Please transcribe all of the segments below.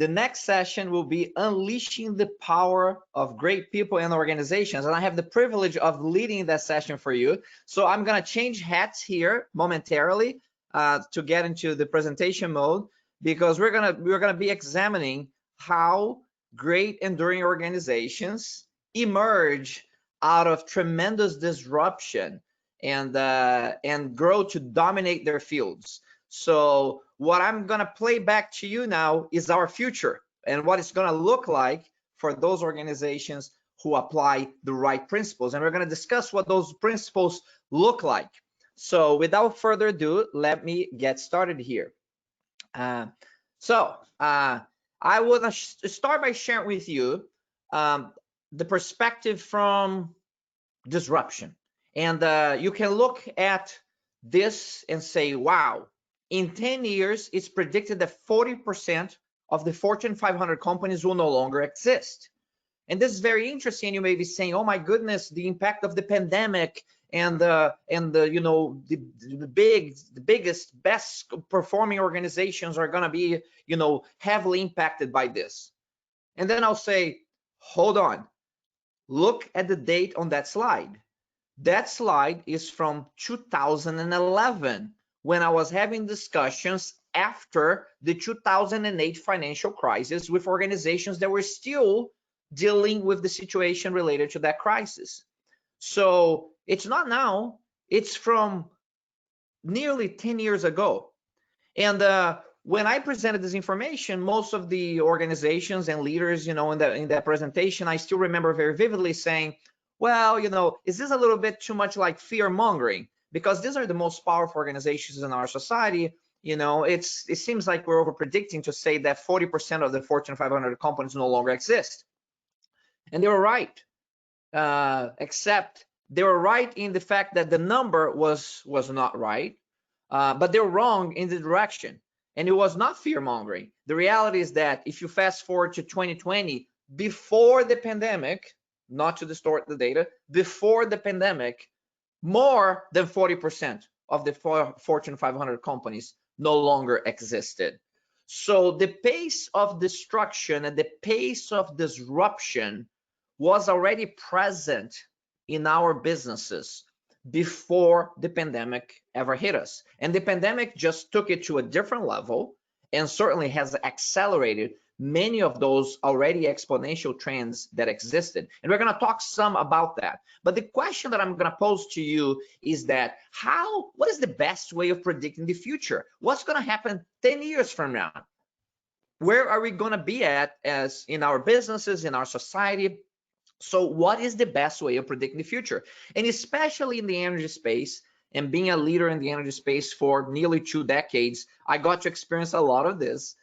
The next session will be unleashing the power of great people and organizations. And I have the privilege of leading that session for you. So I'm going to change hats here momentarily to get into the presentation mode, because we're going to be examining how great enduring organizations emerge out of tremendous disruption and grow to dominate their fields. So what I'm going to play back to you now is our future and what it's going to look like for those organizations who apply the right principles. And we're going to discuss what those principles look like. So without further ado, let me get started here. I want to start by sharing with you the perspective from disruption. And you can look at this and say, wow, in 10 years, it's predicted that 40% of the Fortune 500 companies will no longer exist. And this is very interesting. You may be saying, oh my goodness, the impact of the pandemic and the biggest, best performing organizations are going to be, heavily impacted by this. And then I'll say, hold on, look at the date on that slide. That slide is from 2011, when I was having discussions after the 2008 financial crisis with organizations that were still dealing with the situation related to that crisis. So it's not now, it's from nearly 10 years ago. And when I presented this information, most of the organizations and leaders, in that presentation, I still remember very vividly saying, well, is this a little bit too much like fear mongering? Because these are the most powerful organizations in our society. It seems like we're over predicting to say that 40% of the Fortune 500 companies no longer exist. And they were right, except they were right in the fact that the number was not right, but they were wrong in the direction. And it was not fear mongering. The reality is that if you fast forward to 2020, before the pandemic, not to distort the data, before the pandemic, more than 40% of the Fortune 500 companies no longer existed. So the pace of destruction and the pace of disruption was already present in our businesses before the pandemic ever hit us. And the pandemic just took it to a different level and certainly has accelerated many of those already exponential trends that existed. And we're going to talk some about that. But the question that I'm going to pose to you is that what is the best way of predicting the future? What's going to happen 10 years from now? Where are we going to be at as in our businesses, in our society? So what is the best way of predicting the future? And especially in the energy space, and being a leader in the energy space for nearly 2 decades, I got to experience a lot of this.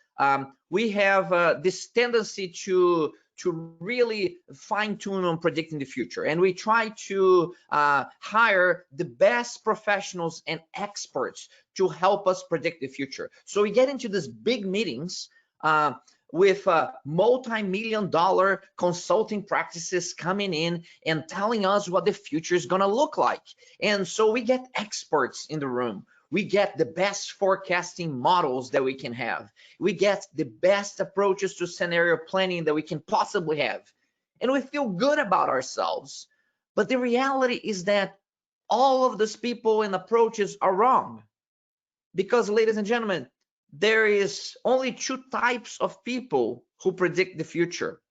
We have this tendency to really fine-tune on predicting the future, and we try to hire the best professionals and experts to help us predict the future. So we get into these big meetings with multi-million-dollar consulting practices coming in and telling us what the future is going to look like. And so we get experts in the room. We get the best forecasting models that we can have. We get the best approaches to scenario planning that we can possibly have. And we feel good about ourselves. But the reality is that all of these people and approaches are wrong. Because, ladies and gentlemen, there is only 2 types of people who predict the future.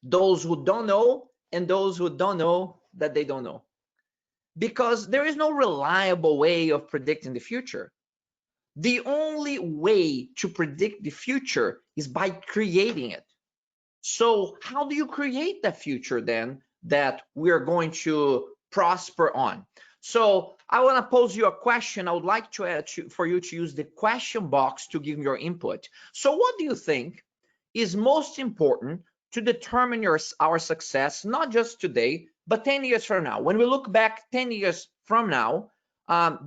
Those who don't know and those who don't know that they don't know. Because there is no reliable way of predicting the future. The only way to predict the future is by creating it. So how do you create the future then that we're going to prosper on? So I want to pose you a question. I would like for you to use the question box to give your input. So what do you think is most important to determine our success, not just today, but 10 years from now? When we look back 10 years from now,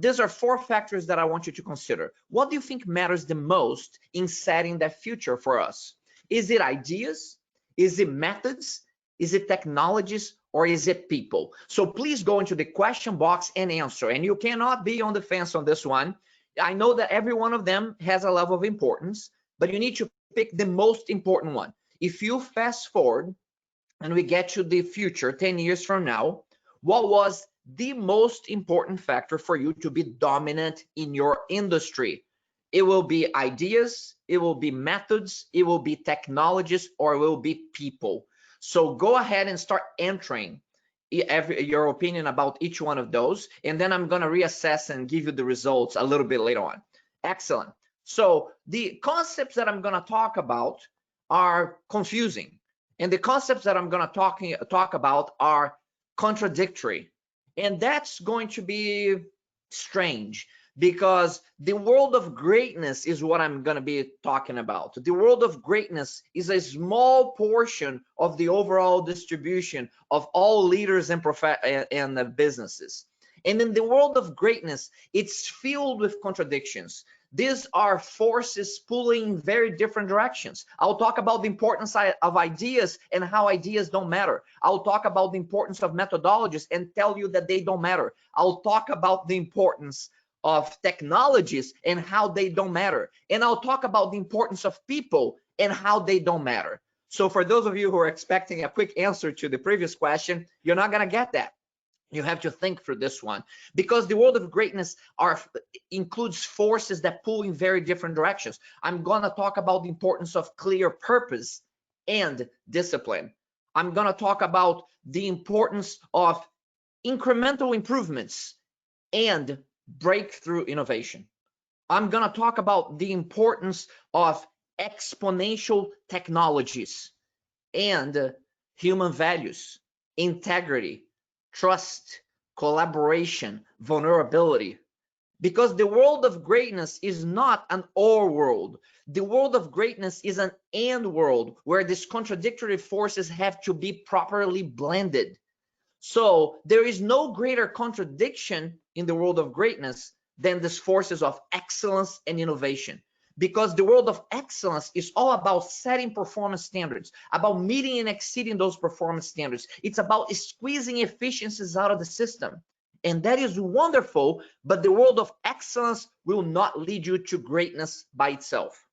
these are 4 factors that I want you to consider. What do you think matters the most in setting that future for us? Is it ideas? Is it methods? Is it technologies? Or is it people? So please go into the question box and answer. And you cannot be on the fence on this one. I know that every one of them has a level of importance, but you need to pick the most important one. If you fast forward and we get to the future, 10 years from now, what was the most important factor for you to be dominant in your industry? It will be ideas, it will be methods, it will be technologies, or it will be people. So go ahead and start entering your opinion about each one of those, and then I'm going to reassess and give you the results a little bit later on. Excellent. So the concepts that I'm going to talk about are confusing, and the concepts that I'm going to talk about are contradictory, and that's going to be strange, because the world of greatness is what I'm going to be talking about. The world of greatness is a small portion of the overall distribution of all leaders and businesses. And in the world of greatness, it's filled with contradictions. These are forces pulling in very different directions. I'll talk about the importance of ideas and how ideas don't matter. I'll talk about the importance of methodologies and tell you that they don't matter. I'll talk about the importance of technologies and how they don't matter. And I'll talk about the importance of people and how they don't matter. So for those of you who are expecting a quick answer to the previous question, you're not going to get that. You have to think through this one, because the world of greatness includes forces that pull in very different directions. I'm going to talk about the importance of clear purpose and discipline. I'm going to talk about the importance of incremental improvements and breakthrough innovation. I'm going to talk about the importance of exponential technologies and human values, integrity, trust, collaboration, vulnerability. Because the world of greatness is not an or world. The world of greatness is an and world where these contradictory forces have to be properly blended. So there is no greater contradiction in the world of greatness than these forces of excellence and innovation. Because the world of excellence is all about setting performance standards, about meeting and exceeding those performance standards. It's about squeezing efficiencies out of the system. And that is wonderful, but the world of excellence will not lead you to greatness by itself.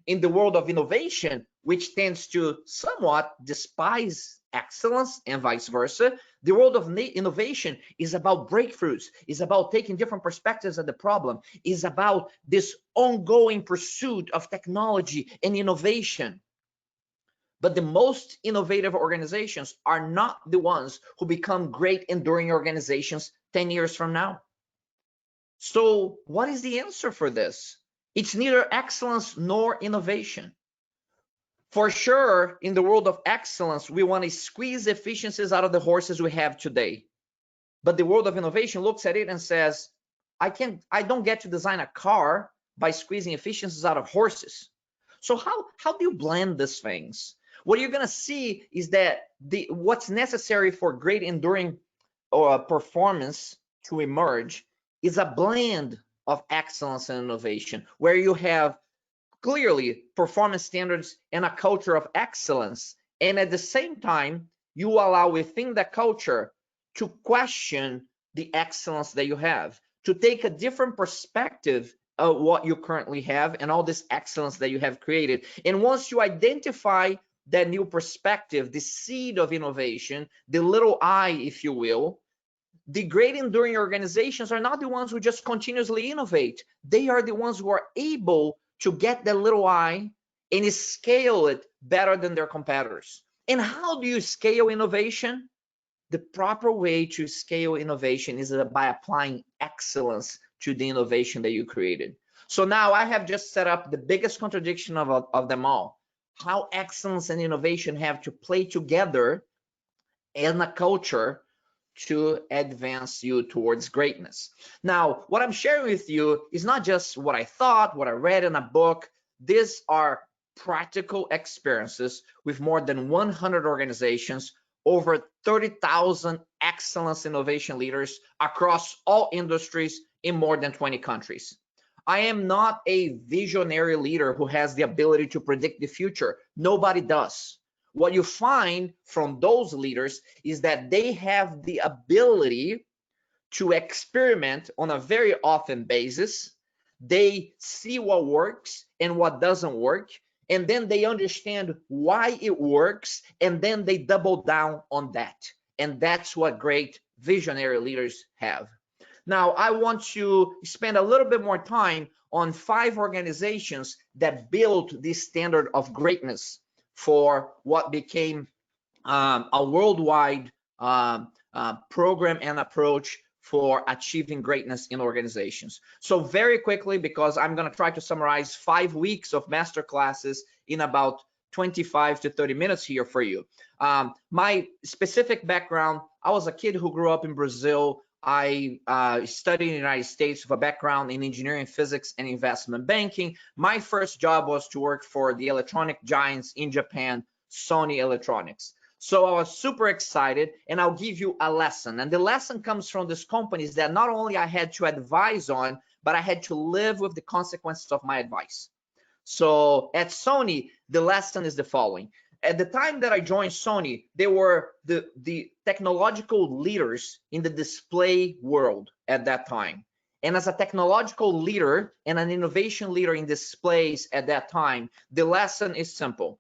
In the world of innovation, which tends to somewhat despise excellence and vice versa, the world of innovation is about breakthroughs, is about taking different perspectives of the problem, is about this ongoing pursuit of technology and innovation. But the most innovative organizations are not the ones who become great enduring organizations 10 years from now. So what is the answer for this? It's neither excellence nor innovation. For sure, in the world of excellence, we want to squeeze efficiencies out of the horses we have today. But the world of innovation looks at it and says, I don't get to design a car by squeezing efficiencies out of horses. So how do you blend these things? What you're going to see is that what's necessary for great enduring performance to emerge is a blend of excellence and innovation, where you have clearly performance standards and a culture of excellence, and at the same time you allow within that culture to question the excellence that you have, to take a different perspective of what you currently have and all this excellence that you have created. And once you identify that new perspective, the seed of innovation, the little I, if you will, the great enduring organizations are not the ones who just continuously innovate. They are the ones who are able to get that little I and scale it better than their competitors. And how do you scale innovation? The proper way to scale innovation is by applying excellence to the innovation that you created. So now I have just set up the biggest contradiction of them all. How excellence and innovation have to play together in a culture to advance you towards greatness. Now, what I'm sharing with you is not just what I thought, what I read in a book. These are practical experiences with more than 100 organizations, over 30,000 excellence innovation leaders across all industries in more than 20 countries. I am not a visionary leader who has the ability to predict the future. Nobody does. What you find from those leaders is that they have the ability to experiment on a very often basis. They see what works and what doesn't work, and then they understand why it works, and then they double down on that. And that's what great visionary leaders have. Now, I want to spend a little bit more time on 5 organizations that built this standard of greatness for what became a worldwide program and approach for achieving greatness in organizations. So very quickly, because I'm going to try to summarize 5 weeks of master classes in about 25 to 30 minutes here for you. My specific background, I was a kid who grew up in Brazil. I studied in the United States with a background in engineering, physics, and investment banking. My first job was to work for the electronic giants in Japan, Sony Electronics. So I was super excited, and I'll give you a lesson. And the lesson comes from these companies that not only I had to advise on, but I had to live with the consequences of my advice. So at Sony, the lesson is the following. At the time that I joined Sony, they were the technological leaders in the display world at that time. And as a technological leader and an innovation leader in displays at that time, the lesson is simple.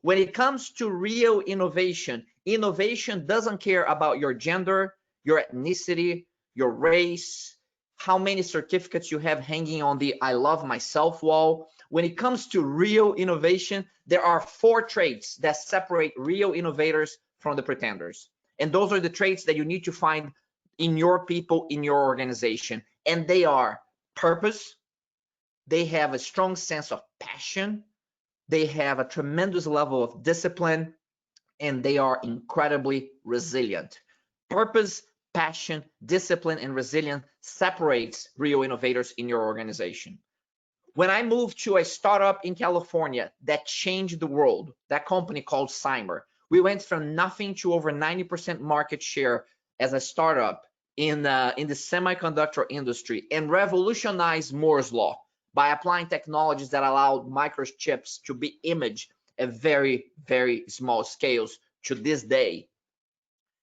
When it comes to real innovation, innovation doesn't care about your gender, your ethnicity, your race, how many certificates you have hanging on the I love myself wall. When it comes to real innovation, there are 4 traits that separate real innovators from the pretenders. And those are the traits that you need to find in your people, in your organization. And they are purpose, they have a strong sense of passion, they have a tremendous level of discipline, and they are incredibly resilient. Purpose, passion, discipline, and resilience separates real innovators in your organization. When I moved to a startup in California that changed the world, that company called Cymer, we went from nothing to over 90% market share as a startup in the semiconductor industry, and revolutionized Moore's Law by applying technologies that allowed microchips to be imaged at very, very small scales to this day.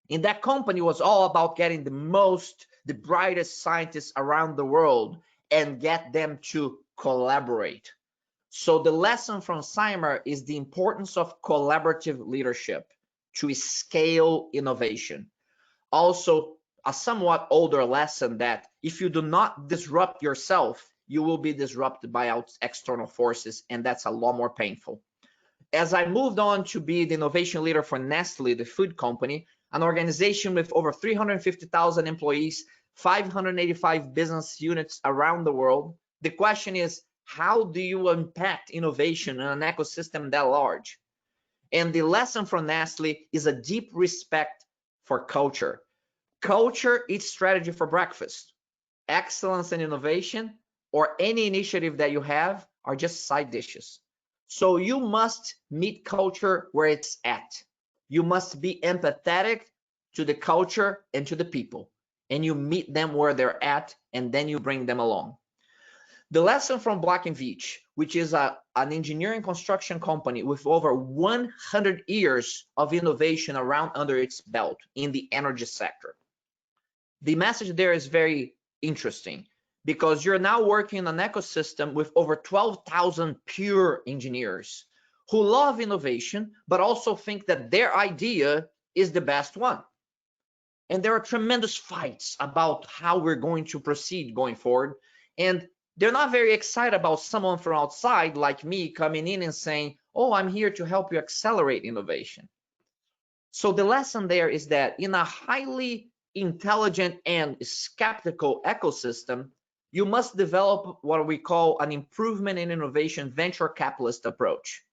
And that company was all about getting the brightest scientists around the world and get them to collaborate. So the lesson from Cymer is the importance of collaborative leadership to scale innovation. Also, a somewhat older lesson that if you do not disrupt yourself, you will be disrupted by external forces, and that's a lot more painful. As I moved on to be the innovation leader for Nestle, the food company, an organization with over 350,000 employees, 585 business units around the world, the question is, how do you impact innovation in an ecosystem that large? And the lesson from Nestle is a deep respect for culture. Culture eats strategy for breakfast. Excellence and innovation, or any initiative that you have, are just side dishes. So you must meet culture where it's at. You must be empathetic to the culture and to the people, and you meet them where they're at, and then you bring them along. The lesson from Black & Veatch, which is an engineering construction company with over 100 years of innovation around under its belt in the energy sector. The message there is very interesting, because you're now working in an ecosystem with over 12,000 pure engineers who love innovation, but also think that their idea is the best one. And there are tremendous fights about how we're going to proceed going forward. And they're not very excited about someone from outside like me coming in and saying, oh, I'm here to help you accelerate innovation. So the lesson there is that in a highly intelligent and skeptical ecosystem, you must develop what we call an improvement in innovation venture capitalist approach.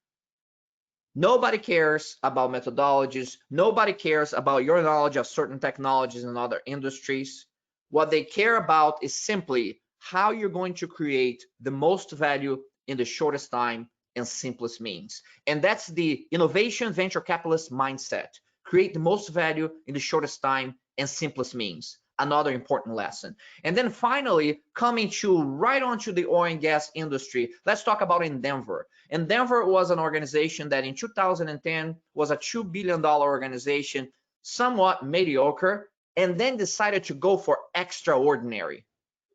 Nobody cares about methodologies. Nobody cares about your knowledge of certain technologies and other industries. What they care about is simply how you're going to create the most value in the shortest time and simplest means. And that's the innovation venture capitalist mindset. Create the most value in the shortest time and simplest means. Another important lesson. And then finally, coming to right onto the oil and gas industry, let's talk about Endeavor. Endeavor was an organization that in 2010 was a $2 billion organization, somewhat mediocre, and then decided to go for extraordinary.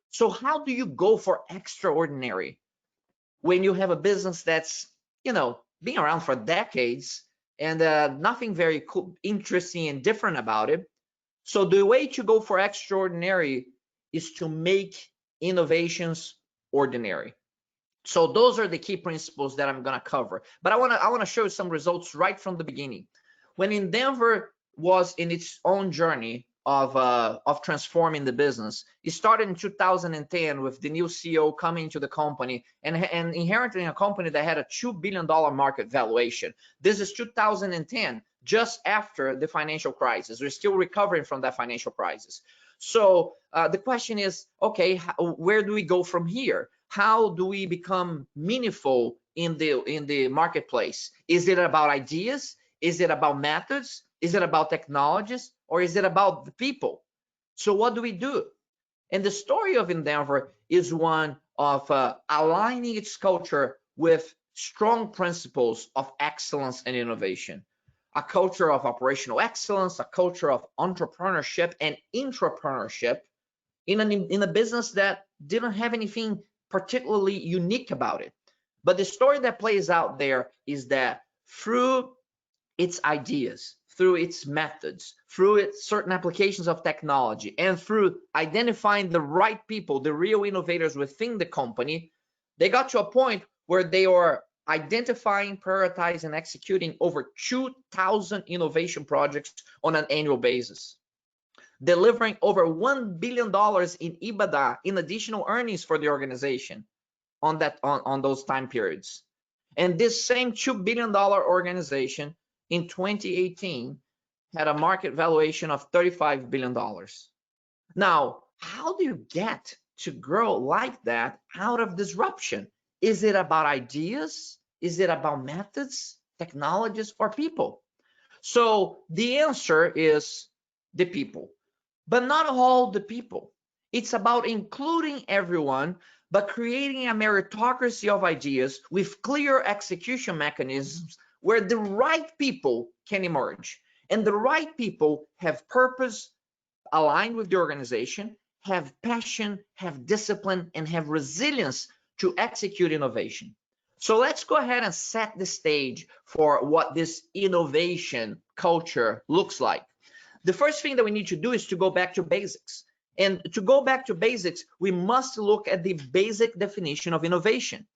So how do you go for extraordinary when you have a business that's been around for decades, and nothing very cool, interesting and different about it. So the way to go for extraordinary is to make innovations ordinary. So those are the key principles that I'm going to cover. But I want to show you some results right from the beginning. When Endeavor was in its own journey of transforming the business, it started in 2010 with the new CEO coming to the company and inheriting a company that had a $2 billion market valuation. This is 2010, just after the financial crisis. We're still recovering from that financial crisis. So the question is, okay, where do we go from here? How do we become meaningful in the marketplace? Is it about ideas? Is it about methods? Is it about technologies? Or is it about the people? So what do we do? And the story of Endeavor is one of aligning its culture with strong principles of excellence and innovation. A culture of operational excellence, a culture of entrepreneurship and intrapreneurship in a business that didn't have anything particularly unique about it. But the story that plays out there is that through its ideas, through its methods, through its certain applications of technology, and through identifying the right people, the real innovators within the company, they got to a point where they are identifying, prioritizing, and executing over 2,000 innovation projects on an annual basis, delivering over $1 billion in EBITDA in additional earnings for the organization on those time periods. And this same $2 billion organization in 2018 had a market valuation of $35 billion. Now, how do you get to grow like that out of disruption? Is it about ideas? Is it about methods, technologies, or people? So the answer is the people, but not all the people. It's about including everyone, but creating a meritocracy of ideas with clear execution mechanisms where the right people can emerge. And the right people have purpose aligned with the organization, have passion, have discipline, and have resilience to execute innovation. So let's go ahead and set the stage for what this innovation culture looks like. The first thing that we need to do is to go back to basics. And to go back to basics, we must look at the basic definition of innovation.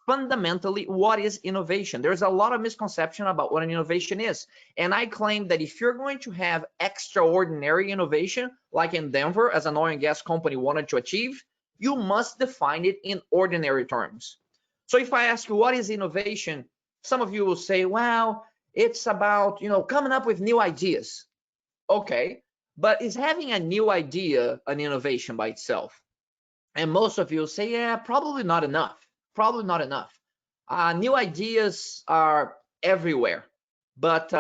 Fundamentally, what is innovation? There's a lot of misconception about what an innovation is. And I claim that if you're going to have extraordinary innovation, like Endeavor as an oil and gas company wanted to achieve, you must define it in ordinary terms. So if I ask you what is innovation, some of you will say, well, it's about, coming up with new ideas. Okay, but is having a new idea an innovation by itself? And most of you will say, yeah, probably not enough. Probably not enough. New ideas are everywhere, but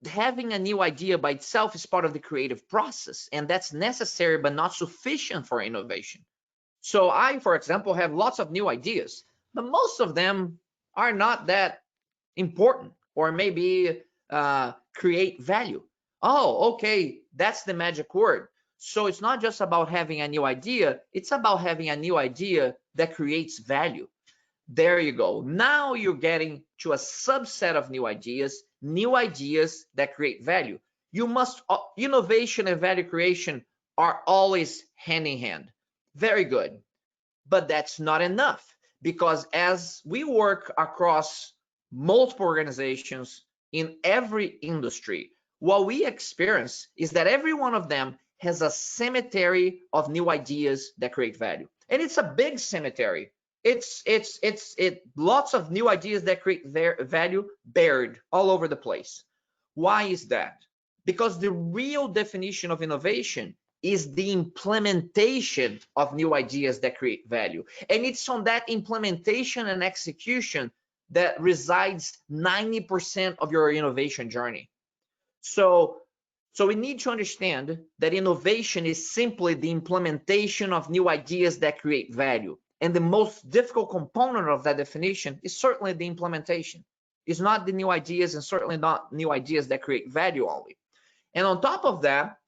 having a new idea by itself is part of the creative process, and that's necessary but not sufficient for innovation. So I, for example, have lots of new ideas, but most of them are not that important, or maybe create value. Oh, okay, that's the magic word. So it's not just about having a new idea, it's about having a new idea that creates value. There you go. Now you're getting to a subset of new ideas that create value. Innovation and value creation are always hand in hand. Very good. But that's not enough, because as we work across multiple organizations in every industry, what we experience is that every one of them has a cemetery of new ideas that create value. And it's a big cemetery. It's lots of new ideas that create value buried all over the place. Why is that? Because the real definition of innovation is the implementation of new ideas that create value. And it's on that implementation and execution that resides 90% of your innovation journey. So we need to understand that innovation is simply the implementation of new ideas that create value. And the most difficult component of that definition is certainly the implementation. It's not the new ideas, and certainly not new ideas that create value only. And on top of that,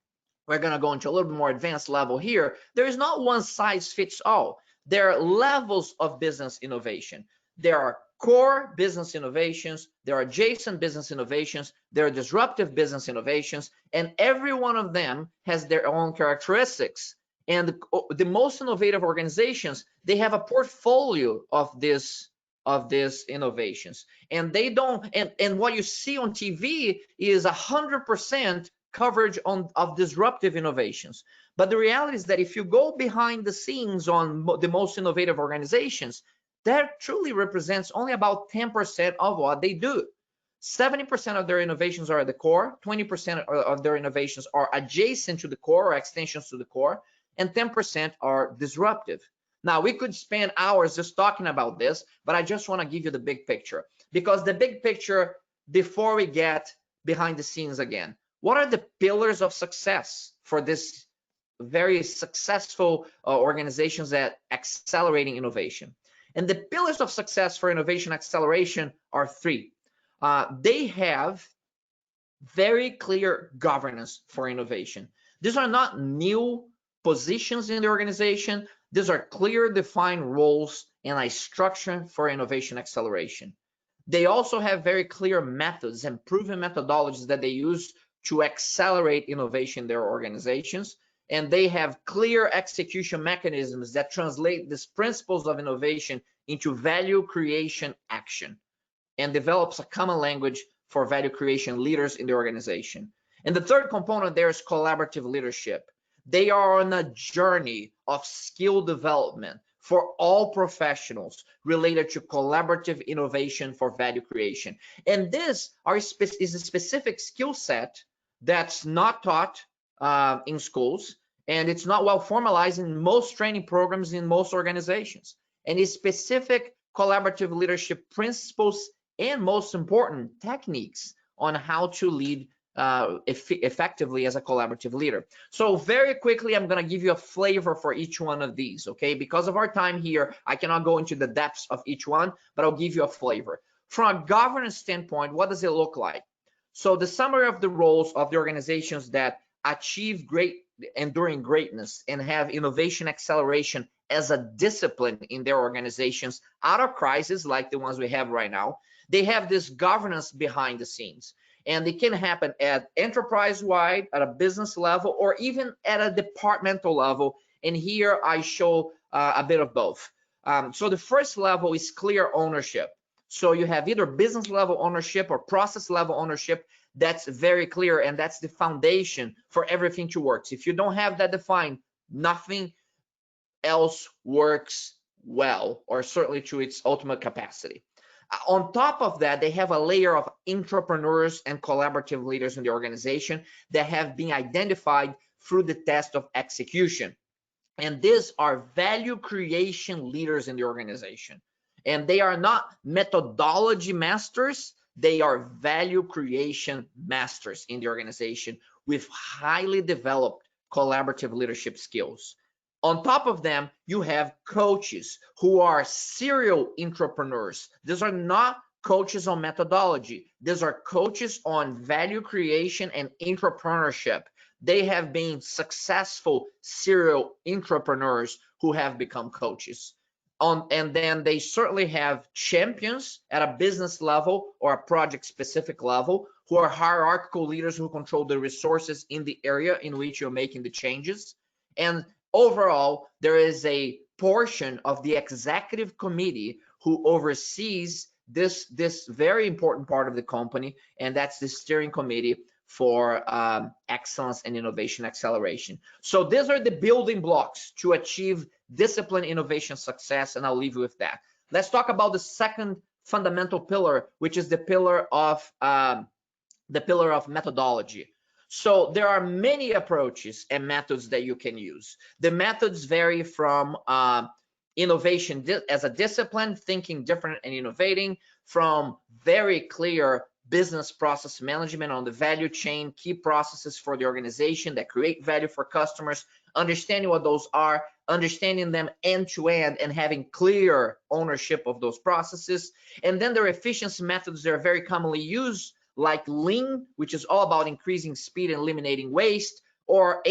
we're going to go into a little bit more advanced level here. There is not one size fits all. There are levels of business innovation. There are core business innovations, there are adjacent business innovations, there are disruptive business innovations, and every one of them has their own characteristics. And the most innovative organizations, they have a portfolio of these innovations, and they don't. And what you see on TV is 100% coverage of disruptive innovations. But the reality is that if you go behind the scenes on the most innovative organizations, that truly represents only about 10% of what they do. 70% of their innovations are at the core, 20% of their innovations are adjacent to the core or extensions to the core, and 10% are disruptive. Now, we could spend hours just talking about this, but I just want to give you the big picture, because the big picture, before we get behind the scenes again, what are the pillars of success for this very successful organizations that accelerating innovation? And the pillars of success for innovation acceleration are three. They have very clear governance for innovation. These are not new positions in the organization. These are clear defined roles and a structure for innovation acceleration. They also have very clear methods and proven methodologies that they use to accelerate innovation in their organizations. And they have clear execution mechanisms that translate these principles of innovation into value creation action, and develops a common language for value creation leaders in the organization. And the third component there is collaborative leadership. They are on a journey of skill development for all professionals related to collaborative innovation for value creation. And this is a specific skill set that's not taught in schools, and it's not well formalized in most training programs in most organizations. And it's specific collaborative leadership principles and, most important, techniques on how to lead effectively as a collaborative leader. So very quickly, I'm going to give you a flavor for each one of these, okay? Because of our time here, I cannot go into the depths of each one, but I'll give you a flavor. From a governance standpoint, what does it look like? So the summary of the roles of the organizations that achieve great enduring greatness and have innovation acceleration as a discipline in their organizations out of crisis like the ones we have right now, they have this governance behind the scenes. And it can happen at enterprise-wide, at a business level, or even at a departmental level. And here I show a bit of both. So the first level is clear ownership. So you have either business level ownership or process level ownership. That's very clear, and that's the foundation for everything to work. If you don't have that defined, nothing else works well, or certainly to its ultimate capacity. On top of that, they have a layer of entrepreneurs and collaborative leaders in the organization that have been identified through the test of execution. And these are value creation leaders in the organization. And they are not methodology masters, they are value creation masters in the organization with highly developed collaborative leadership skills. On top of them, you have coaches who are serial entrepreneurs. These are not coaches on methodology. These are coaches on value creation and entrepreneurship. They have been successful serial entrepreneurs who have become coaches. And then they certainly have champions at a business level or a project specific level who are hierarchical leaders who control the resources in the area in which you're making the changes. And overall, there is a portion of the executive committee who oversees this very important part of the company, and that's the steering committee for excellence and innovation acceleration. So these are the building blocks to achieve discipline, innovation, success, and I'll leave you with that. Let's talk about the second fundamental pillar, which is the pillar of methodology. So there are many approaches and methods that you can use. The methods vary from innovation as a discipline, thinking different and innovating, from very clear business process management on the value chain, key processes for the organization that create value for customers, understanding what those are, understanding them end to end, and having clear ownership of those processes. And then there are efficiency methods that are very commonly used, like Lean, which is all about increasing speed and eliminating waste, or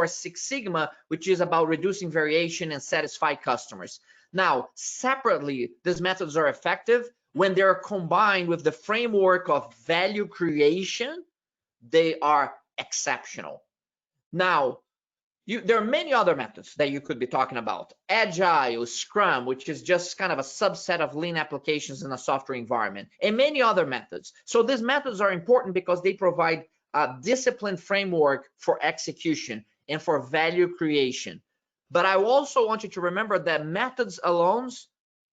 Six Sigma, which is about reducing variation and satisfy customers. Now, separately, these methods are effective when they're combined with the framework of value creation. They are exceptional. Now, there are many other methods that you could be talking about. Agile, Scrum, which is just kind of a subset of lean applications in a software environment, and many other methods. So these methods are important because they provide a disciplined framework for execution and for value creation. But I also want you to remember that methods alone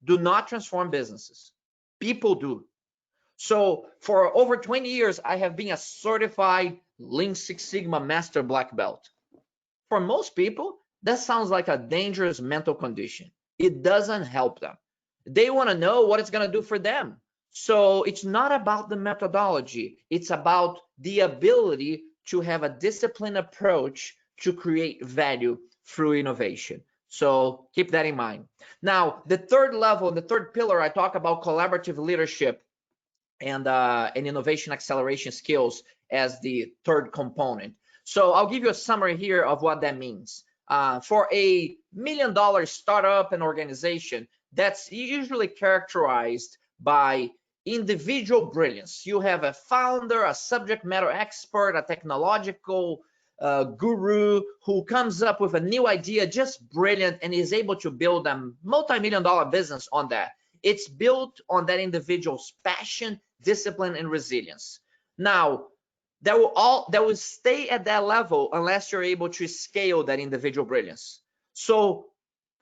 do not transform businesses. People do. So for over 20 years, I have been a certified Lean Six Sigma Master Black Belt. For most people, that sounds like a dangerous mental condition. It doesn't help them. They want to know what it's going to do for them. So it's not about the methodology. It's about the ability to have a disciplined approach to create value through innovation. So keep that in mind. Now, the third level, the third pillar, I talk about collaborative leadership and innovation acceleration skills as the third component. So I'll give you a summary here of what that means. For a $1 million startup and organization, that's usually characterized by individual brilliance. You have a founder, a subject matter expert, a technological guru who comes up with a new idea, just brilliant, and is able to build a multi-million-dollar business on that. It's built on that individual's passion, discipline, and resilience. Now, that will stay at that level unless you're able to scale that individual brilliance. So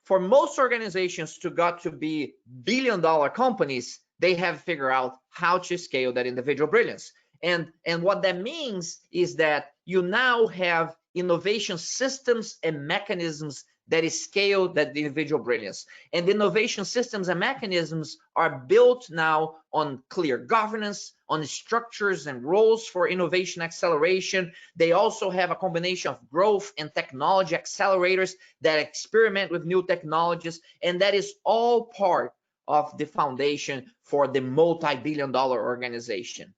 for most organizations to got to be billion-dollar companies, they have figured out how to scale that individual brilliance. And what that means is that you now have innovation systems and mechanisms that is scale that individual brilliance. And the innovation systems and mechanisms are built now on clear governance, on structures and roles for innovation acceleration. They also have a combination of growth and technology accelerators that experiment with new technologies, and that is all part of the foundation for the multi-billion-dollar organization.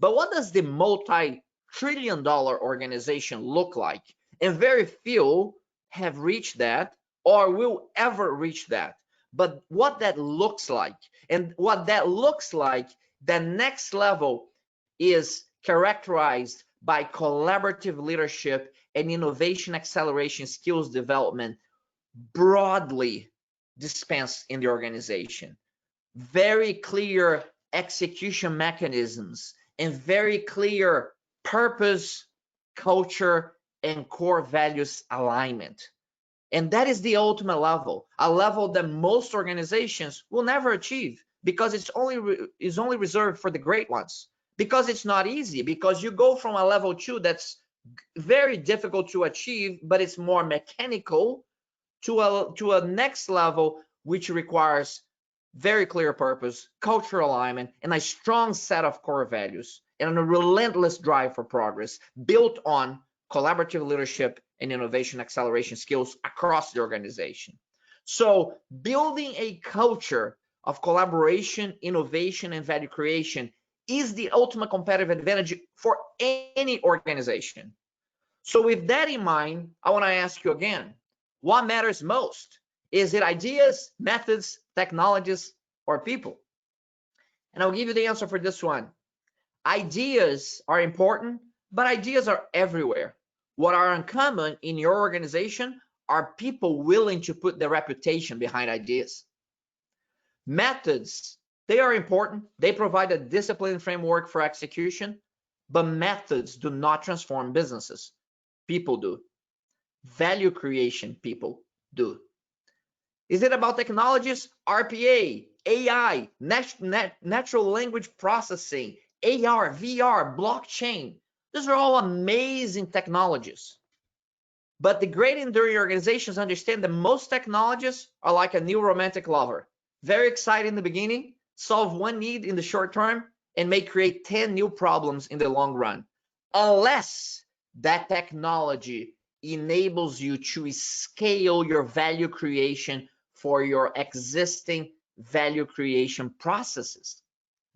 But what does the multi-trillion-dollar organization look like? And very few have reached that or will ever reach that. But what that looks like, and what that looks like, the next level is characterized by collaborative leadership and innovation acceleration skills development broadly dispensed in the organization. Very clear execution mechanisms and very clear purpose, culture, and core values alignment. And that is the ultimate level, a level that most organizations will never achieve because it's only reserved for the great ones. Because it's not easy, because you go from a level 2 that's very difficult to achieve, but it's more mechanical, to a next level which requires very clear purpose, cultural alignment, and a strong set of core values, and a relentless drive for progress built on collaborative leadership and innovation acceleration skills across the organization. So building a culture of collaboration, innovation, and value creation is the ultimate competitive advantage for any organization. So with that in mind, I want to ask you again, what matters most? Is it ideas, methods, technologies, or people? And I'll give you the answer for this one. Ideas are important, but ideas are everywhere. What are uncommon in your organization are people willing to put their reputation behind ideas. Methods, they are important. They provide a disciplined framework for execution, but methods do not transform businesses. People do. Value creation, people do. Is it about technologies? RPA, AI, natural language processing, AR, VR, blockchain. These are all amazing technologies. But the great enduring organizations understand that most technologies are like a new romantic lover. Very exciting in the beginning, solve one need in the short term, and may create 10 new problems in the long run. Unless that technology enables you to scale your value creation for your existing value creation processes,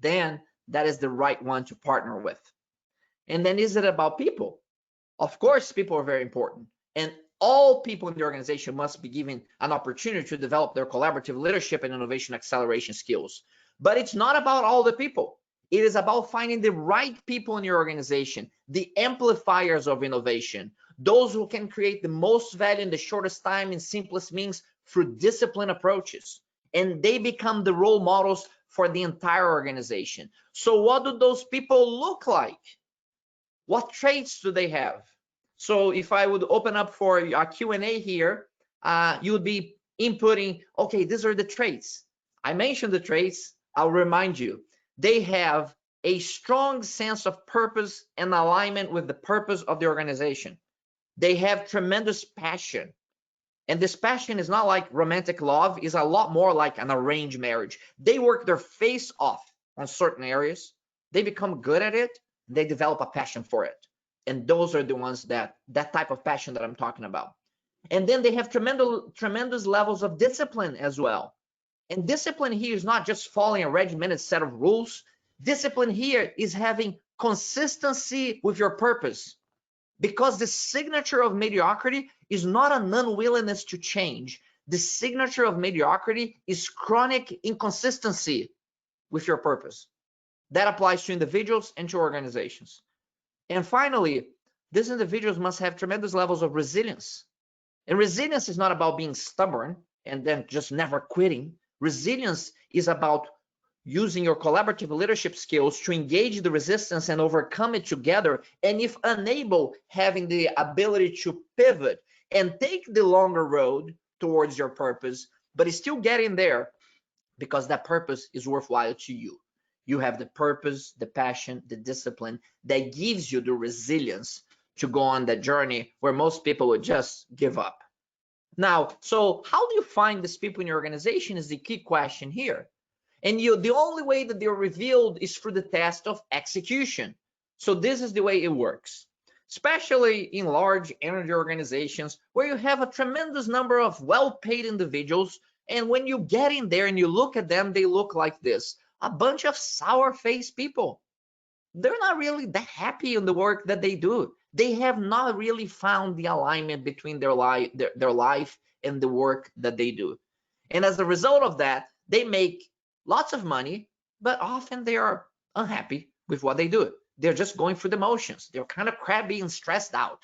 then that is the right one to partner with. And then is it about people? Of course, people are very important. And all people in the organization must be given an opportunity to develop their collaborative leadership and innovation acceleration skills. But it's not about all the people. It is about finding the right people in your organization, the amplifiers of innovation, those who can create the most value in the shortest time and simplest means through disciplined approaches. And they become the role models for the entire organization. So what do those people look like? What traits do they have? So if I would open up for a Q&A here, you would be inputting, okay, these are the traits. I mentioned the traits. I'll remind you. They have a strong sense of purpose and alignment with the purpose of the organization. They have tremendous passion. And this passion is not like romantic love, is a lot more like an arranged marriage. They work their face off on certain areas. They become good at it. They develop a passion for it. And those are the ones that type of passion that I'm talking about. And then they have tremendous levels of discipline as well. And discipline here is not just following a regimented set of rules. Discipline here is having consistency with your purpose, because the signature of mediocrity is not an unwillingness to change. The signature of mediocrity is chronic inconsistency with your purpose. That applies to individuals and to organizations. And finally, these individuals must have tremendous levels of resilience. And resilience is not about being stubborn and then just never quitting. Resilience is about using your collaborative leadership skills to engage the resistance and overcome it together. And if unable, having the ability to pivot and take the longer road towards your purpose, but still getting there because that purpose is worthwhile to you. You have the purpose, the passion, the discipline that gives you the resilience to go on that journey where most people would just give up. Now, so how do you find these people in your organization is the key question here. And the only way that they're revealed is through the test of execution. So this is the way it works, especially in large energy organizations where you have a tremendous number of well-paid individuals. And when you get in there and you look at them, they look like this, a bunch of sour-faced people. They're not really that happy in the work that they do. They have not really found the alignment between their life and the work that they do. And as a result of that, they make lots of money, but often they are unhappy with what they do. They're just going through the motions. They're kind of crabby and stressed out.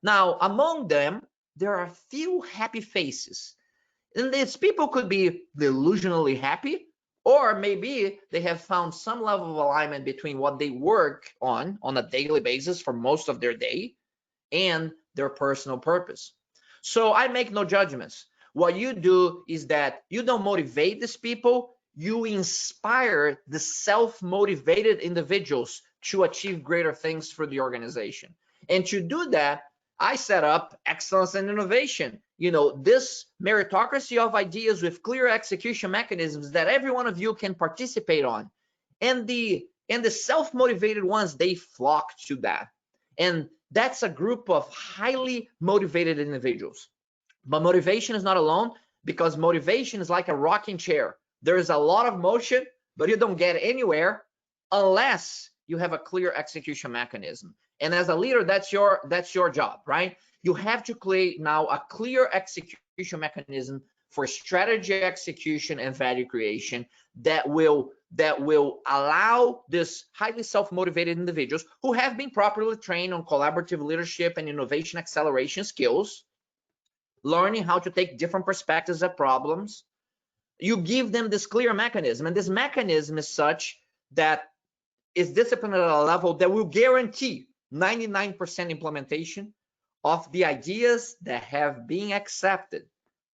Now, among them, there are a few happy faces. And these people could be delusionally happy, or maybe they have found some level of alignment between what they work on a daily basis for most of their day and their personal purpose. So I make no judgments. What you do is that you don't motivate these people, you inspire the self-motivated individuals to achieve greater things for the organization. And to do that, I set up excellence and innovation. You know, this meritocracy of ideas with clear execution mechanisms that every one of you can participate on. And the self-motivated ones, they flock to that. And that's a group of highly motivated individuals. But motivation is not alone, because motivation is like a rocking chair. There is a lot of motion, but you don't get anywhere unless you have a clear execution mechanism. And as a leader, that's your job, right? You have to create now a clear execution mechanism for strategy execution and value creation that will allow this highly self-motivated individuals who have been properly trained on collaborative leadership and innovation acceleration skills, learning how to take different perspectives of problems. You give them this clear mechanism, and this mechanism is such that is disciplined at a level that will guarantee 99% implementation of the ideas that have been accepted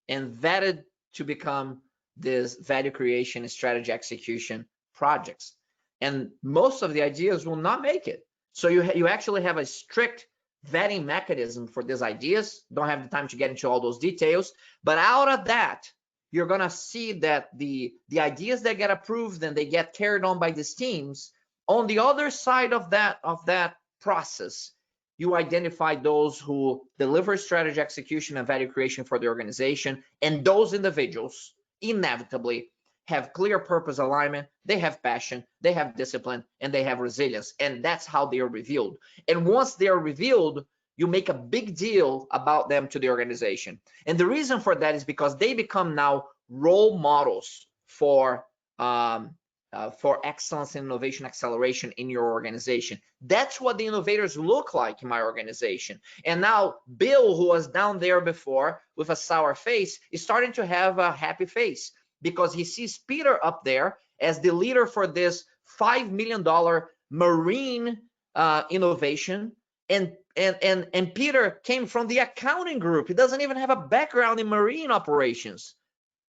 and vetted to become this value creation and strategy execution projects. And most of the ideas will not make it. So you actually have a strict vetting mechanism for these ideas. Don't have the time to get into all those details, but out of that, you're gonna see that the ideas that get approved and they get carried on by these teams, on the other side of that process, you identify those who deliver strategy execution and value creation for the organization, and those individuals inevitably have clear purpose alignment, they have passion, they have discipline, and they have resilience, and that's how they are revealed. And once they are revealed, you make a big deal about them to the organization. And the reason for that is because they become now role models for excellence and innovation acceleration in your organization. That's what the innovators look like in my organization. And now Bill, who was down there before with a sour face, is starting to have a happy face because he sees Peter up there as the leader for this $5 million marine innovation. And Peter came from the accounting group. He doesn't even have a background in marine operations,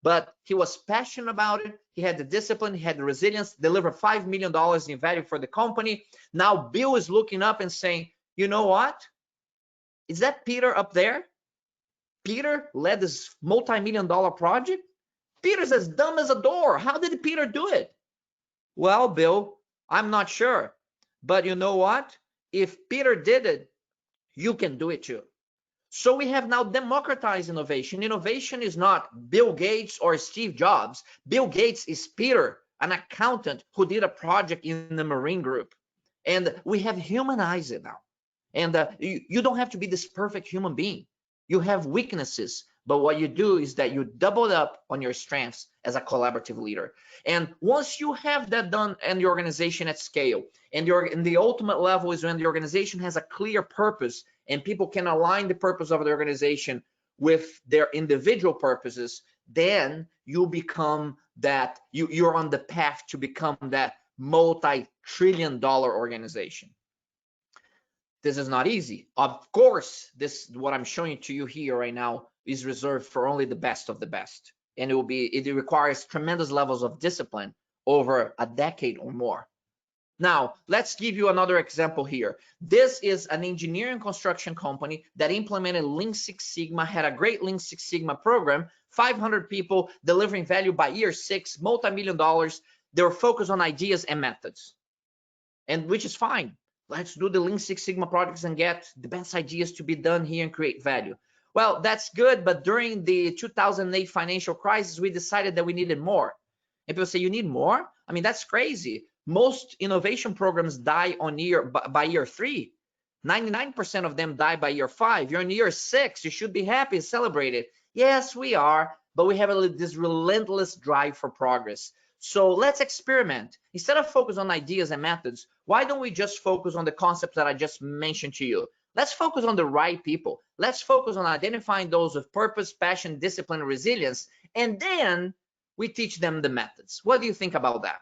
but he was passionate about it. He had the discipline, he had the resilience, delivered $5 million in value for the company. Now Bill is looking up and saying, you know what? Is that Peter up there? Peter led this multi-million-dollar project. Peter's as dumb as a door. How did Peter do it? Well, Bill, I'm not sure. But you know what? If Peter did it, you can do it too. So we have now democratized innovation. Innovation is not Bill Gates or Steve Jobs. Bill Gates is Peter, an accountant who did a project in the Marine Group. And we have humanized it now. And you don't have to be this perfect human being. You have weaknesses, but what you do is that you double up on your strengths as a collaborative leader. And once you have that done in the organization at scale, and the ultimate level is when the organization has a clear purpose and people can align the purpose of the organization with their individual purposes, then you become that, you're on the path to become that multi-trillion-dollar organization. This is not easy. Of course, what I'm showing to you here right now is reserved for only the best of the best. And it requires tremendous levels of discipline over a decade or more. Now, let's give you another example here. This is an engineering construction company that implemented Lean Six Sigma, had a great Lean Six Sigma program, 500 people delivering value by year 6, multi-million dollars. They were focused on ideas and methods, and which is fine. Let's do the Lean Six Sigma projects and get the best ideas to be done here and create value. Well, that's good, but during the 2008 financial crisis, we decided that we needed more. And people say, you need more? I mean, that's crazy. Most innovation programs die by year 3. 99% of them die by year 5. You're in year 6. You should be happy and celebrate it. Yes, we are, but we have this relentless drive for progress. So let's experiment. Instead of focus on ideas and methods, why don't we just focus on the concepts that I just mentioned to you? Let's focus on the right people. Let's focus on identifying those with purpose, passion, discipline, and resilience, and then we teach them the methods. What do you think about that?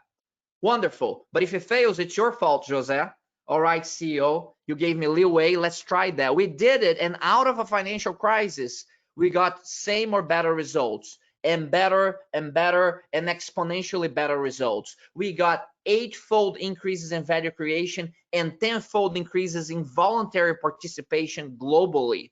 Wonderful. But if it fails, it's your fault, José. All right, CEO, you gave me leeway. Let's try that. We did it, and out of a financial crisis, we got same or better results. And better and better and exponentially better results. We got 8-fold increases in value creation and 10-fold increases in voluntary participation globally.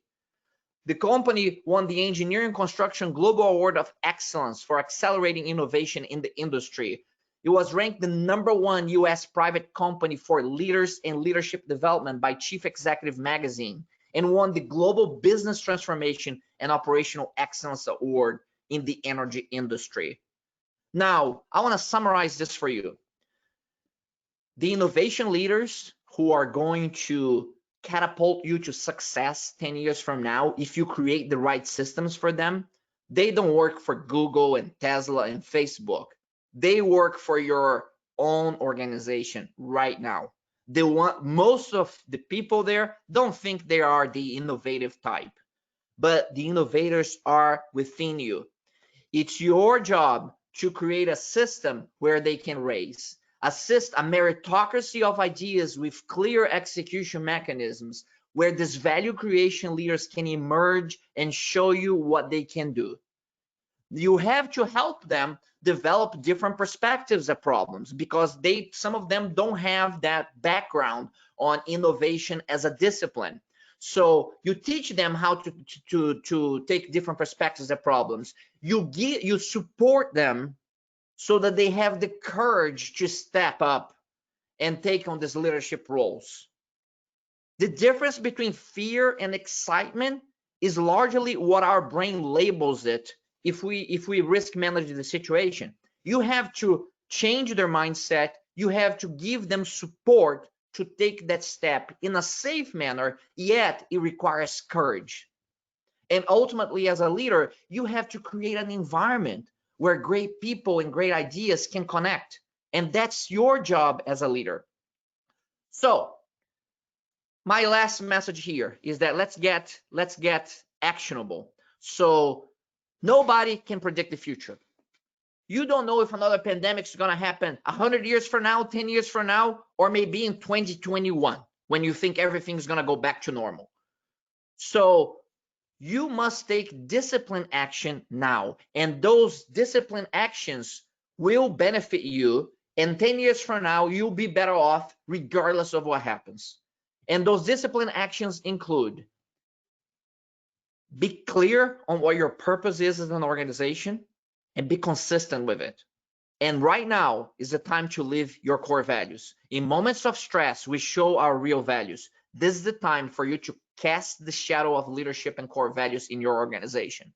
The company won the Engineering Construction Global Award of Excellence for accelerating innovation in the industry. It was ranked the #1 US private company for leaders and leadership development by Chief Executive Magazine and won the Global Business Transformation and Operational Excellence Award in the energy industry. Now, I want to summarize this for you. The innovation leaders who are going to catapult you to success 10 years from now, if you create the right systems for them, they don't work for Google and Tesla and Facebook. They work for your own organization right now. Most of the people there don't think they are the innovative type, but the innovators are within you. It's your job to create a system where they can raise, a meritocracy of ideas with clear execution mechanisms, where this value creation leaders can emerge and show you what they can do. You have to help them develop different perspectives of problems because some of them don't have that background on innovation as a discipline. So you teach them how to take different perspectives of problems. You support them so that they have the courage to step up and take on these leadership roles. The difference between fear and excitement is largely what our brain labels it if we risk manage the situation. You have to change their mindset. You have to give them support to take that step in a safe manner, yet it requires courage. And ultimately, as a leader, you have to create an environment where great people and great ideas can connect. And that's your job as a leader. So my last message here is that let's get actionable. So nobody can predict the future. You don't know if another pandemic is going to happen 100 years from now, 10 years from now, or maybe in 2021 when you think everything's going to go back to normal. So you must take disciplined action now, and those disciplined actions will benefit you, and 10 years from now you'll be better off regardless of what happens. And those disciplined actions include: be clear on what your purpose is as an organization and be consistent with it. And right now is the time to live your core values. In moments of stress, we show our real values. This is the time for you to cast the shadow of leadership and core values in your organization.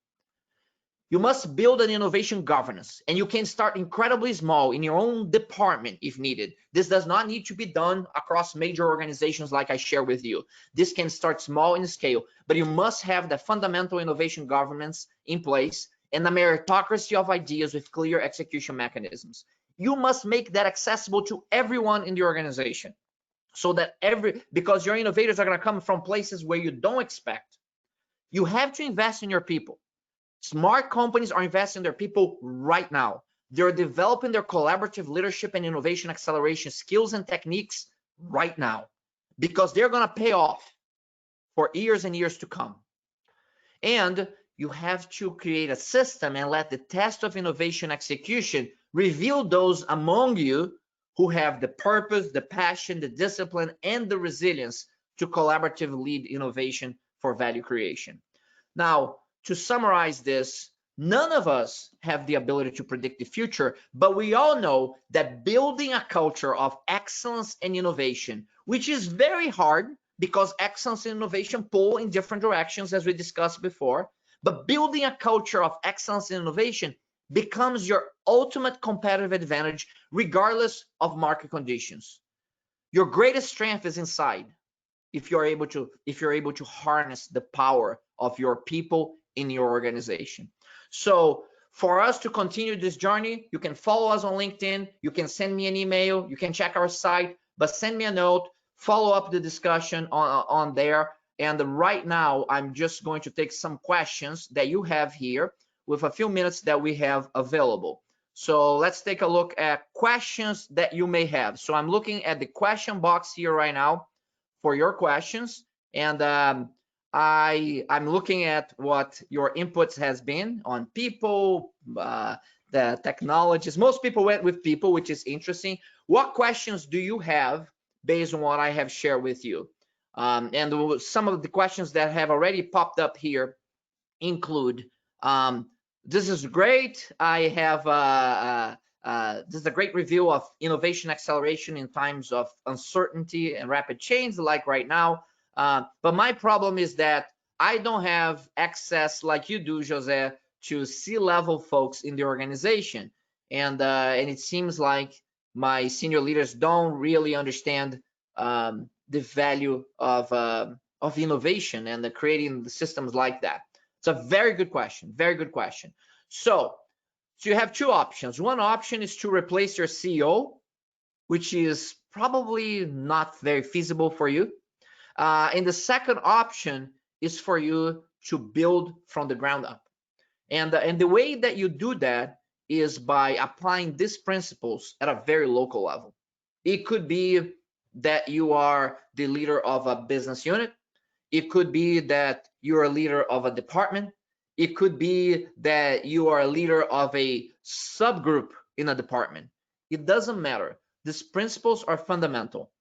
You must build an innovation governance, and you can start incredibly small in your own department if needed. This does not need to be done across major organizations like I share with you. This can start small in scale, but you must have the fundamental innovation governance in place and a meritocracy of ideas with clear execution mechanisms. You must make that accessible to everyone in the organization, so that because your innovators are going to come from places where you don't expect. You have to invest in your people. Smart companies are investing in their people right now. They're developing their collaborative leadership and innovation acceleration skills and techniques right now, because they're going to pay off for years and years to come. And you have to create a system and let the test of innovation execution reveal those among you who have the purpose, the passion, the discipline, and the resilience to collaboratively lead innovation for value creation. Now, to summarize this, none of us have the ability to predict the future, but we all know that building a culture of excellence and innovation, which is very hard because excellence and innovation pull in different directions, as we discussed before, but building a culture of excellence and innovation becomes your ultimate competitive advantage regardless of market conditions. Your greatest strength is inside if you're able to harness the power of your people in your organization. So for us to continue this journey, you can follow us on LinkedIn, you can send me an email, you can check our site, but send me a note, follow up the discussion on there. And right now, I'm just going to take some questions that you have here with a few minutes that we have available. So let's take a look at questions that you may have. So I'm looking at the question box here right now for your questions. And I'm looking at what your inputs has been on people, the technologies. Most people went with people, which is interesting. What questions do you have based on what I have shared with you? And some of the questions that have already popped up here include, this is great. I have, this is a great review of innovation acceleration in times of uncertainty and rapid change, like right now. But my problem is that I don't have access like you do, José, to C-level folks in the organization. And it seems like my senior leaders don't really understand the value of innovation and creating the systems like that. It's a very good question, very good question. So you have two options. One option is to replace your CEO, which is probably not very feasible for you. And the second option is for you to build from the ground up. And the way that you do that is by applying these principles at a very local level. It could be that you are the leader of a business unit. It could be that you're a leader of a department. It could be that you are a leader of a subgroup in a department. It doesn't matter. These principles are fundamental.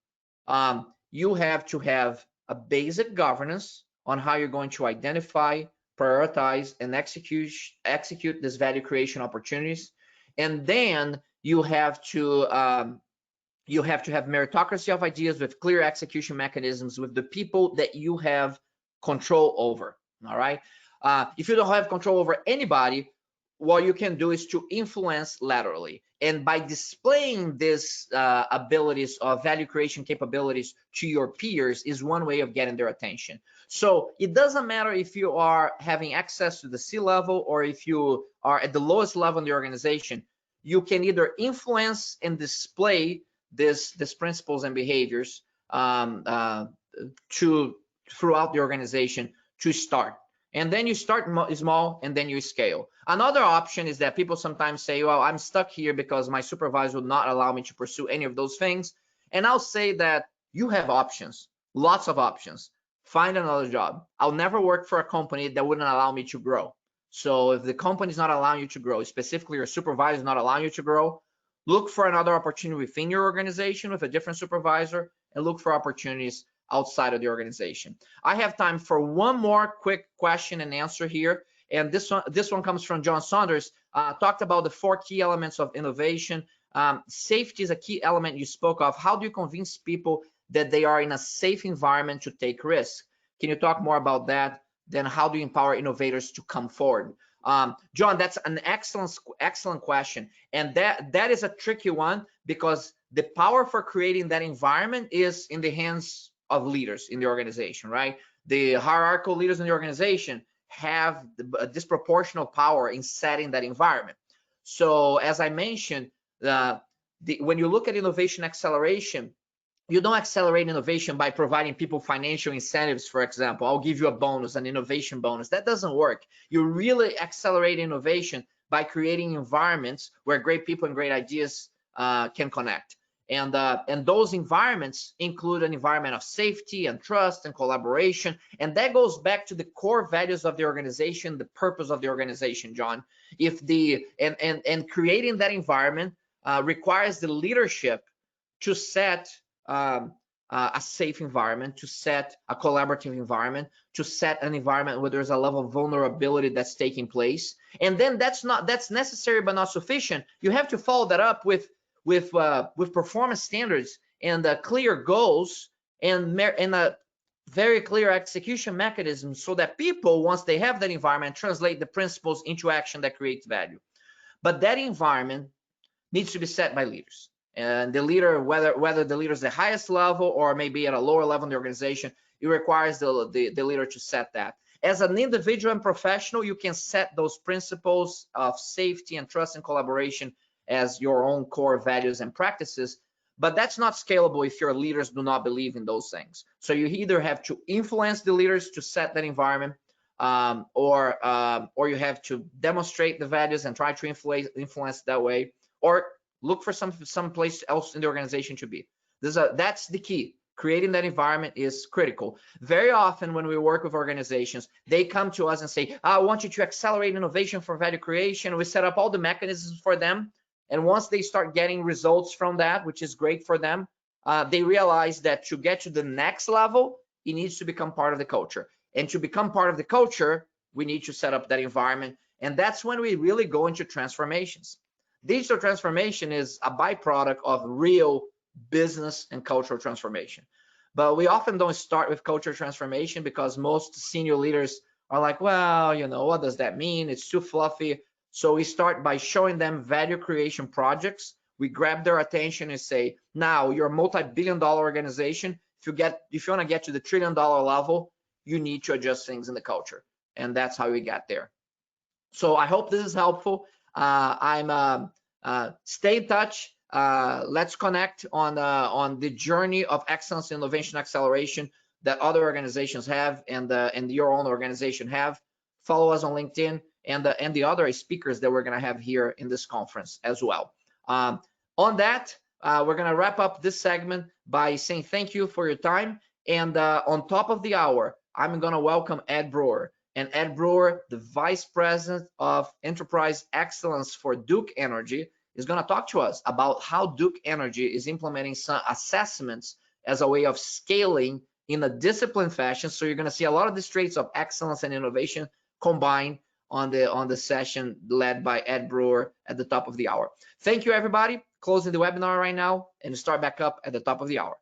You have to have a basic governance on how you're going to identify, prioritize, and execute these value creation opportunities. And then you have to have meritocracy of ideas with clear execution mechanisms with the people that you have control over. All right. If you don't have control over anybody, what you can do is to influence laterally. And by displaying these abilities of value creation capabilities to your peers is one way of getting their attention. So it doesn't matter if you are having access to the C-level or if you are at the lowest level in the organization, you can either influence and display these principles and behaviors throughout the organization to start. And then you start small and then you scale. Another option is that people sometimes say, well, I'm stuck here because my supervisor will not allow me to pursue any of those things. And I'll say that you have options, lots of options. Find another job. I'll never work for a company that wouldn't allow me to grow. So if the company is not allowing you to grow, specifically your supervisor is not allowing you to grow, look for another opportunity within your organization with a different supervisor and look for opportunities outside of the organization. I have time for one more quick question and answer here. And this one comes from John Saunders. Talked about the 4 key elements of innovation. Safety is a key element you spoke of. How do you convince people that they are in a safe environment to take risks? Can you talk more about that? Then how do you empower innovators to come forward? John, that's an excellent question. And that is a tricky one because the power for creating that environment is in the hands of leaders in the organization, right? The hierarchical leaders in the organization have a disproportional power in setting that environment. So as I mentioned, when you look at innovation acceleration, you don't accelerate innovation by providing people financial incentives, for example. I'll give you a bonus, an innovation bonus. That doesn't work. You really accelerate innovation by creating environments where great people and great ideas can connect. And those environments include an environment of safety and trust and collaboration. And that goes back to the core values of the organization, the purpose of the organization, John. And creating that environment requires the leadership to set a safe environment, to set a collaborative environment, to set an environment where there's a level of vulnerability that's taking place. And then that's necessary but not sufficient. You have to follow that up with performance standards and clear goals and a very clear execution mechanism so that people, once they have that environment, translate the principles into action that creates value. But that environment needs to be set by leaders. And the leader, whether the leader is the highest level or maybe at a lower level in the organization, it requires the leader to set that. As an individual and professional, you can set those principles of safety and trust and collaboration as your own core values and practices, but that's not scalable if your leaders do not believe in those things. So you either have to influence the leaders to set that environment, or you have to demonstrate the values and try to influence that way, or look for some place else in the organization to be. That's the key. Creating that environment is critical. Very often when we work with organizations, they come to us and say, I want you to accelerate innovation for value creation. We set up all the mechanisms for them. And once they start getting results from that, which is great for them, they realize that to get to the next level, it needs to become part of the culture. And to become part of the culture, we need to set up that environment. And that's when we really go into transformations. Digital transformation is a byproduct of real business and cultural transformation. But we often don't start with culture transformation because most senior leaders are like, well, what does that mean? It's too fluffy. So we start by showing them value creation projects. We grab their attention and say, now you're a multi-billion-dollar organization. If you want to get to the trillion-dollar level, you need to adjust things in the culture. And that's how we got there. So I hope this is helpful. Stay in touch. Let's connect on the journey of excellence, innovation, acceleration that other organizations have and your own organization have. Follow us on LinkedIn and the other speakers that we're going to have here in this conference as well. On that, we're going to wrap up this segment by saying thank you for your time. And on top of the hour, I'm going to welcome Ed Brewer. And Ed Brewer, the Vice President of Enterprise Excellence for Duke Energy, is going to talk to us about how Duke Energy is implementing some assessments as a way of scaling in a disciplined fashion. So you're going to see a lot of the traits of excellence and innovation combined on the session led by Ed Brewer at the top of the hour. Thank you, everybody. Closing the webinar right now and start back up at the top of the hour.